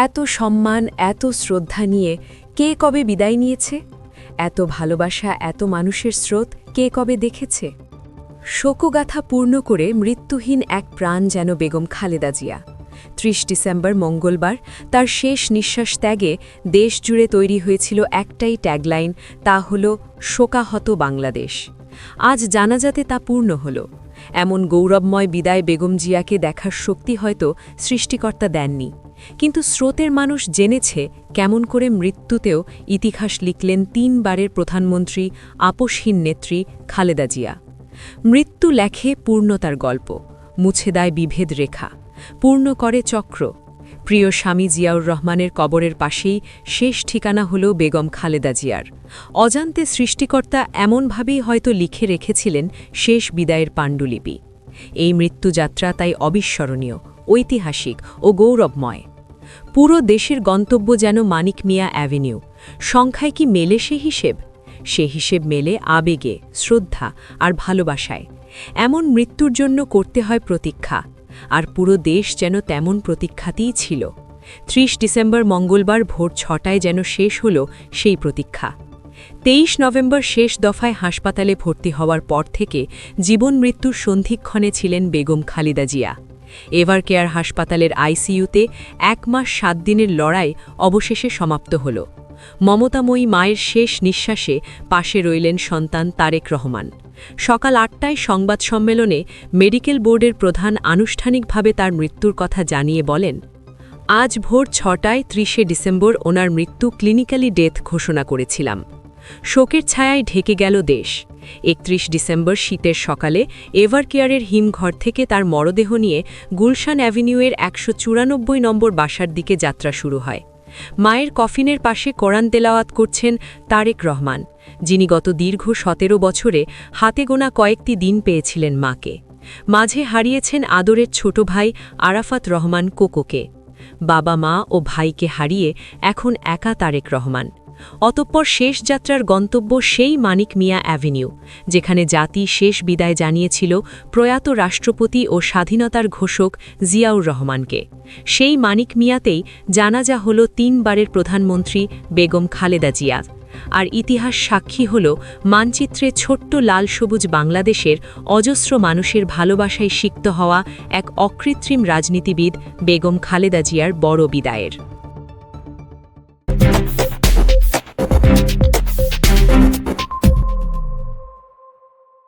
এত সম্মান, এত শ্রদ্ধা নিয়ে কে কবে বিদায় নিয়েছে? এত ভালোবাসা, এত মানুষের স্রোত কে কবে দেখেছে? শোকগাথা পূর্ণ করে মৃত্যুহীন এক প্রাণ যেন বেগম খালেদা জিয়া। ৩০ ডিসেম্বর মঙ্গলবার তার শেষ নিঃশ্বাস ত্যাগে দেশ জুড়ে তৈরি হয়েছিল একটাই ট্যাগলাইন, তা হল শোকাহত বাংলাদেশ। আজ জানাজাতে তা পূর্ণ হল। এমন গৌরবময় বিদায় বেগম জিয়াকে দেখার শক্তি হয়তো সৃষ্টিকর্তা দেননি, কিন্তু স্রোতের মানুষ জেনেছে কেমন করে মৃত্যুতেও ইতিহাস লিখলেন ৩ বারের প্রধানমন্ত্রী, আপোষহীন নেত্রী খালেদা জিয়া। মৃত্যু লেখে পূর্ণতার গল্প, মুছে দেয় বিভেদ রেখা, পূর্ণ করে চক্র। প্রিয় স্বামী জিয়াউর রহমানের কবরের পাশেই শেষ ঠিকানা হল বেগম খালেদা জিয়ার। অজান্তে সৃষ্টিকর্তা এমনভাবেই হয়তো লিখে রেখেছিলেন শেষ বিদায়ের পাণ্ডুলিপি। এই মৃত্যুযাত্রা তাই অবিস্মরণীয়, ঐতিহাসিক ও গৌরবময়। পুরো দেশের গন্তব্য যেন মানিক মিয়া অ্যাভিনিউ। সংখ্যায় কি মেলে সে হিসেব? সে হিসেব মেলে আবেগে, শ্রদ্ধা আর ভালোবাসায়। এমন মৃত্যুর জন্য করতে হয় প্রতীক্ষা, আর পুরো দেশ যেন তেমন প্রতীক্ষাতেই ছিল। ৩০ ডিসেম্বর মঙ্গলবার ভোর ৬টায় যেন শেষ হল সেই প্রতীক্ষা। ২৩ নভেম্বর শেষ দফায় হাসপাতালে ভর্তি হওয়ার পর থেকে জীবন মৃত্যুর সন্ধিক্ষণে ছিলেন বেগম খালেদা জিয়া। এভার কেয়ার হাসপাতালের আইসিইউতে ১ মাস ৭ দিনের লড়াই অবশেষে সমাপ্ত হল। মমতাময়ী মায়ের শেষ নিঃশ্বাসে পাশে রইলেন সন্তান তারেক রহমান। সকাল ৮টায় সংবাদ সম্মেলনে মেডিকেল বোর্ডের প্রধান আনুষ্ঠানিকভাবে তার মৃত্যুর কথা জানিয়ে বলেন, আজ ভোর ৬টায় ৩০ ডিসেম্বর ওনার মৃত্যু ক্লিনিক্যালি ডেথ ঘোষণা করেছিলাম। শোকের ছায়ায় ঢেকে গেল দেশ। ৩১ ডিসেম্বর শীতের সকালে এভার কেয়ারের হিমঘর থেকে তার মরদেহ নিয়ে গুলশান অ্যাভিনিউয়ের ১৯৪ নম্বর বাসার দিকে যাত্রা শুরু হয়। মায়ের কফিনের পাশে কোরআন তেলাওয়াত করছেন তারেক রহমান, যিনি গত দীর্ঘ ১৭ বছরে হাতে গোনা কয়েকটি দিন পেয়েছিলেন মাকে। মাঝে হারিয়েছেন আদরের ছোট ভাই আরাফাত রহমান কোকোকে। বাবা, মা ও ভাইকে হারিয়ে এখন একা তারেক রহমান। অতঃপর শেষ যাত্রার গন্তব্য সেই মানিক মিয়া অ্যাভিনিউ, যেখানে জাতি শেষ বিদায় জানিয়েছিল প্রয়াত রাষ্ট্রপতি ও স্বাধীনতার ঘোষক জিয়াউর রহমানকে। সেই মানিক মিয়াতেই জানাজা হল ৩ বারের প্রধানমন্ত্রী বেগম খালেদা জিয়া। আর ইতিহাস সাক্ষী হল মানচিত্রে ছোট্ট লাল সবুজ বাংলাদেশের অজস্র মানুষের ভালোবাসায় সিক্ত হওয়া এক অকৃত্রিম রাজনীতিবিদ বেগম খালেদা জিয়ার বড় বিদায়ের।